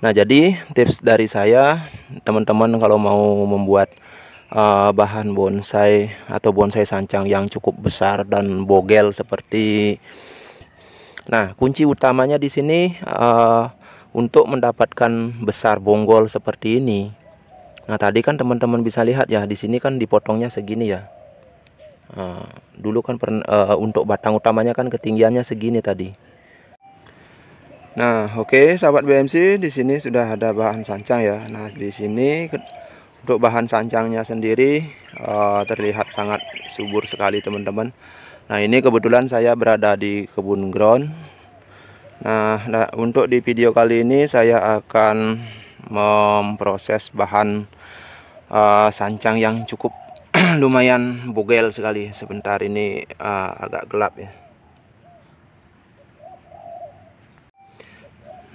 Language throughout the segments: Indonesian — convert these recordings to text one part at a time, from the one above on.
Nah, jadi tips dari saya, teman-teman kalau mau membuat bahan bonsai atau bonsai sancang yang cukup besar dan bogel seperti, nah kunci utamanya di sini untuk mendapatkan besar bonggol seperti ini. Nah, tadi kan teman-teman bisa lihat ya, di sini kan dipotongnya segini ya. Dulu kan untuk batang utamanya kan ketinggiannya segini tadi. Nah, oke, sahabat BMC, di sini sudah ada bahan sancang ya. Nah, di sini untuk bahan sancangnya sendiri terlihat sangat subur sekali, teman-teman. Nah, ini kebetulan saya berada di kebun ground. Nah, untuk di video kali ini saya akan memproses bahan sancang yang cukup lumayan bogel sekali. Sebentar, ini agak gelap ya.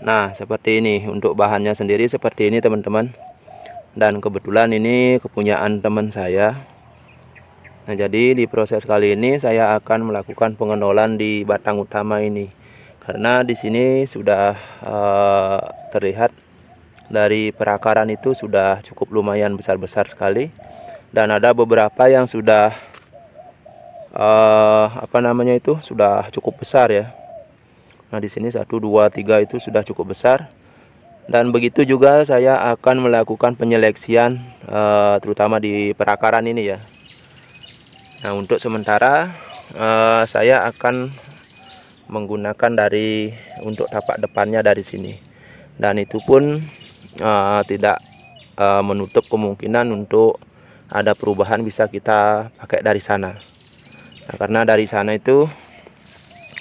Nah, seperti ini untuk bahannya sendiri, seperti ini teman-teman. Dan kebetulan ini kepunyaan teman saya. Nah, jadi di proses kali ini saya akan melakukan pengenolan di batang utama ini. Karena di sini sudah terlihat dari perakaran itu sudah cukup lumayan besar-besar sekali. Dan ada beberapa yang sudah sudah cukup besar ya. Nah, di sini 1, 2, 3 itu sudah cukup besar. Dan begitu juga saya akan melakukan penyeleksian terutama di perakaran ini ya. Nah, untuk sementara saya akan menggunakan untuk tapak depannya dari sini. Dan itu pun tidak menutup kemungkinan untuk ada perubahan bisa kita pakai dari sana. Nah, karena dari sana itu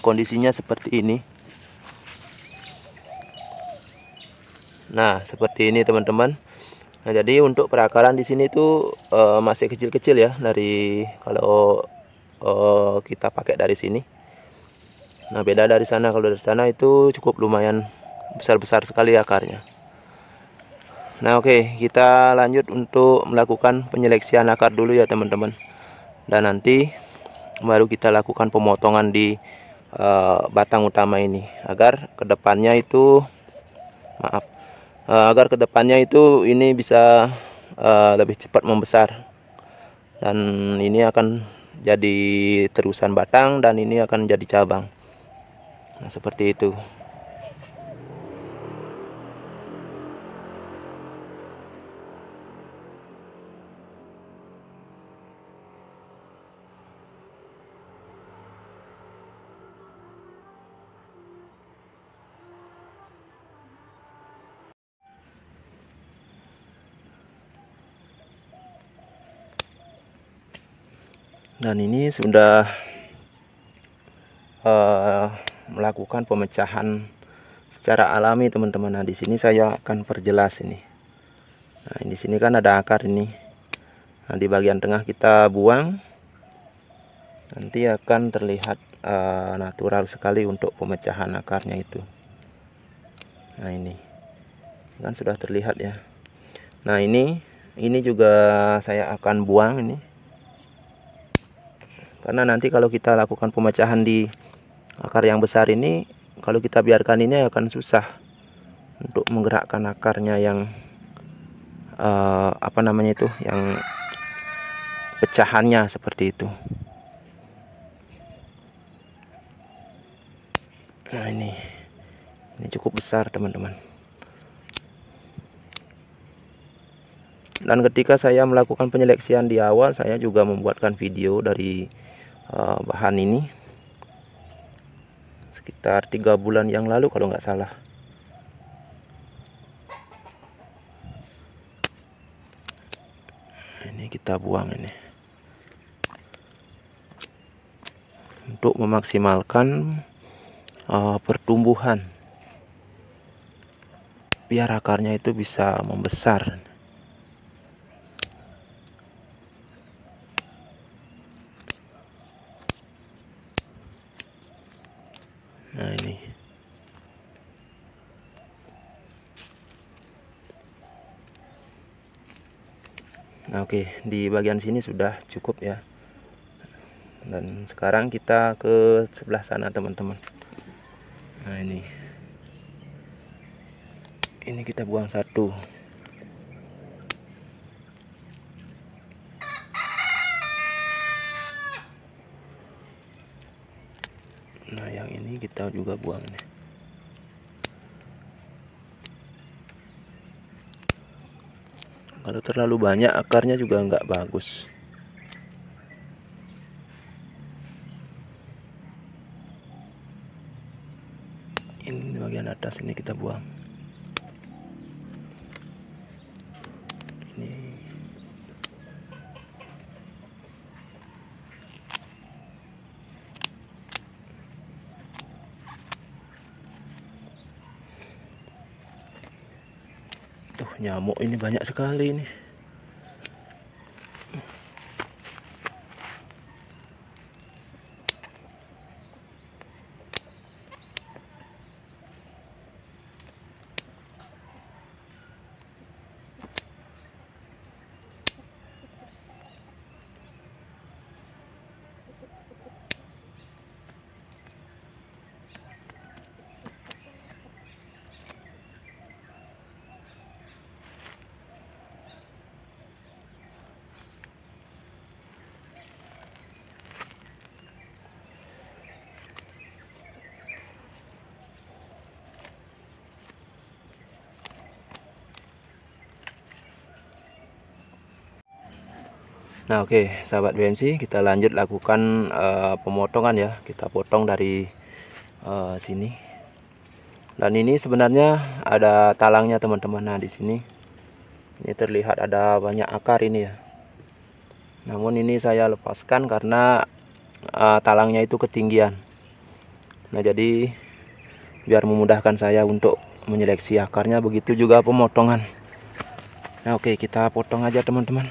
kondisinya seperti ini. Nah, seperti ini teman-teman. Nah, jadi untuk perakaran di sini tuh masih kecil-kecil ya, dari kalau kita pakai dari sini. Nah, beda dari sana. Kalau dari sana itu cukup lumayan besar-besar sekali akarnya. Nah, oke, kita lanjut untuk melakukan penyeleksian akar dulu ya teman-teman. Dan nanti baru kita lakukan pemotongan di batang utama ini agar kedepannya itu ini bisa lebih cepat membesar, dan ini akan jadi terusan batang dan ini akan jadi cabang. Nah, seperti itu. Dan ini sudah melakukan pemecahan secara alami teman-teman. Nah, di sini saya akan perjelas ini. Nah, di sini kan ada akar ini. Nah, di bagian tengah kita buang. Nanti akan terlihat natural sekali untuk pemecahan akarnya itu. Nah, ini kan sudah terlihat ya. Nah, ini juga saya akan buang ini. Karena nanti kalau kita lakukan pemecahan di akar yang besar ini, kalau kita biarkan ini akan susah untuk menggerakkan akarnya yang yang pecahannya seperti itu. Nah, ini cukup besar teman-teman. Dan ketika saya melakukan penyeleksian di awal, saya juga membuatkan video dari bahan ini sekitar 3 bulan yang lalu kalau nggak salah. Ini kita buang ini untuk memaksimalkan pertumbuhan biar akarnya itu bisa membesar. Nah, ini nah, oke, di bagian sini sudah cukup ya. Dan sekarang kita ke sebelah sana teman-teman. Nah, ini Ini kita buang satu. Nah, yang ini kita juga buang nih. Kalau terlalu banyak akarnya juga nggak bagus. Ini bagian atas ini kita buang. Ini tuh, nyamuk ini banyak sekali ini. Nah, oke, sahabat BMC, kita lanjut lakukan pemotongan ya. Kita potong dari sini. Dan ini sebenarnya ada talangnya, teman-teman. Nah, di sini ini terlihat ada banyak akar ini ya. Namun ini saya lepaskan karena talangnya itu ketinggian. Nah, jadi biar memudahkan saya untuk menyeleksi akarnya, begitu juga pemotongan. Nah, oke, kita potong aja, teman-teman.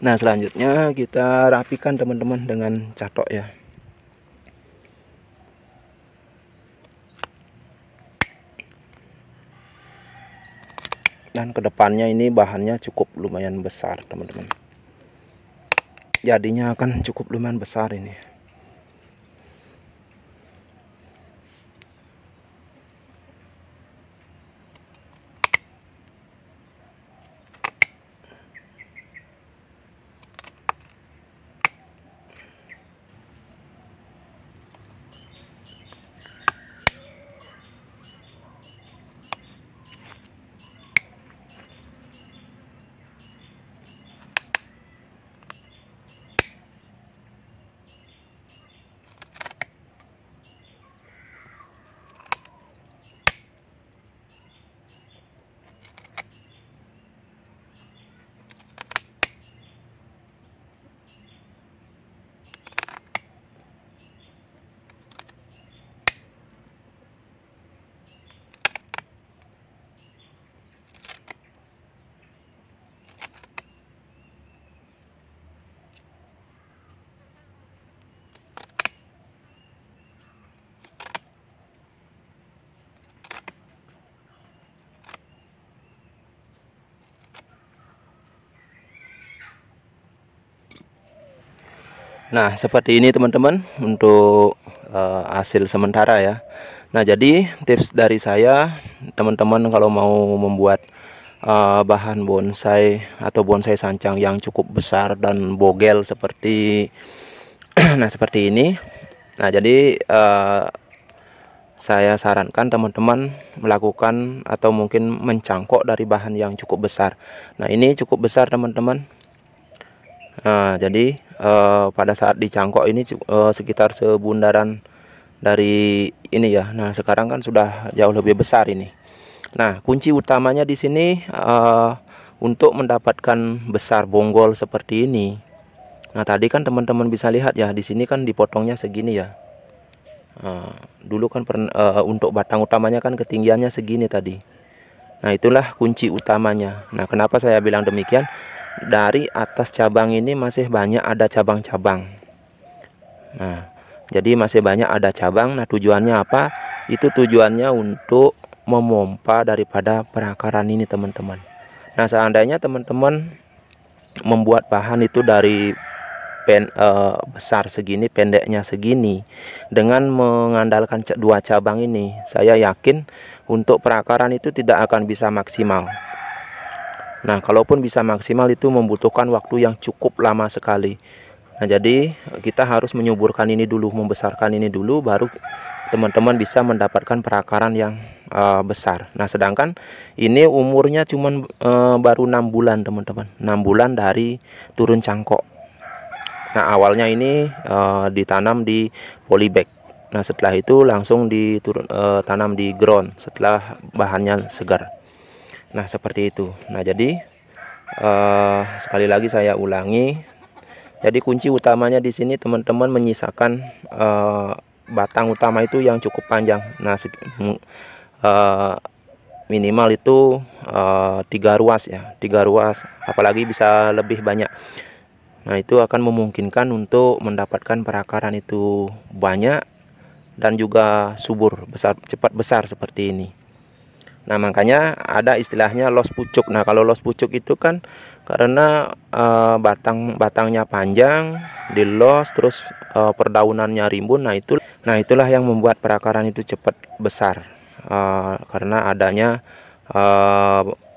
Nah, selanjutnya kita rapikan, teman-teman, dengan catok ya. Dan kedepannya ini bahannya cukup lumayan besar, teman-teman. Jadinya akan cukup lumayan besar ini. Nah, seperti ini, teman-teman, untuk hasil sementara ya. Nah, jadi tips dari saya, teman-teman, kalau mau membuat bahan bonsai atau bonsai sancang yang cukup besar dan bogel seperti nah, seperti ini. Nah, jadi saya sarankan teman-teman melakukan atau mungkin mencangkok dari bahan yang cukup besar. Nah, ini cukup besar, teman-teman. Nah, jadi pada saat dicangkok ini sekitar sebundaran dari ini ya. Nah, sekarang kan sudah jauh lebih besar ini. Nah, kunci utamanya di sini untuk mendapatkan besar bonggol seperti ini. Nah, tadi kan teman-teman bisa lihat ya, di sini kan dipotongnya segini ya. Dulu kan untuk batang utamanya kan ketinggiannya segini tadi. Nah, itulah kunci utamanya. Nah, kenapa saya bilang demikian? Dari atas cabang ini masih banyak ada cabang-cabang. Nah, jadi masih banyak ada cabang. Nah, tujuannya apa? Itu tujuannya untuk memompa daripada perakaran ini, teman-teman. Nah, seandainya teman-teman membuat bahan itu dari besar segini, pendeknya segini, dengan mengandalkan dua cabang ini, saya yakin untuk perakaran itu tidak akan bisa maksimal. Nah, kalaupun bisa maksimal itu membutuhkan waktu yang cukup lama sekali. Nah, jadi kita harus menyuburkan ini dulu, membesarkan ini dulu, baru teman-teman bisa mendapatkan perakaran yang besar. Nah, sedangkan ini umurnya cuman baru 6 bulan, teman-teman. 6 bulan dari turun cangkok. Nah, awalnya ini ditanam di polybag. Nah, setelah itu langsung ditanam di ground setelah bahannya segar. Nah, seperti itu. Nah, jadi sekali lagi saya ulangi. Jadi kunci utamanya di sini teman-teman menyisakan batang utama itu yang cukup panjang. Nah, minimal itu 3 ruas ya, 3 ruas, apalagi bisa lebih banyak. Nah, itu akan memungkinkan untuk mendapatkan perakaran itu banyak dan juga subur, cepat besar seperti ini. Nah, makanya ada istilahnya los pucuk. Nah, kalau los pucuk itu kan karena batangnya panjang, dilos, terus perdaunannya rimbun. Nah, itulah yang membuat perakaran itu cepat besar, karena adanya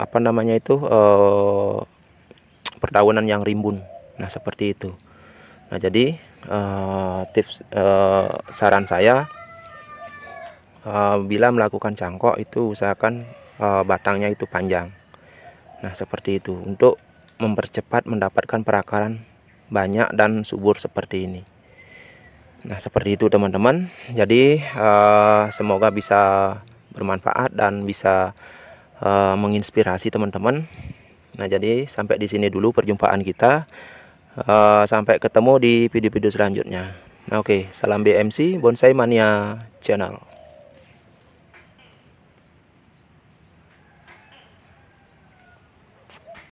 apa namanya itu perdaunan yang rimbun. Nah, seperti itu. Nah, jadi tips saran saya, bila melakukan cangkok itu usahakan batangnya itu panjang. Nah, seperti itu untuk mempercepat mendapatkan perakaran banyak dan subur seperti ini. Nah, seperti itu teman-teman. Jadi semoga bisa bermanfaat dan bisa menginspirasi teman-teman. Nah, jadi sampai di sini dulu perjumpaan kita. Sampai ketemu di video-video selanjutnya. Nah, oke, salam BMC Bonsai Mania Channel.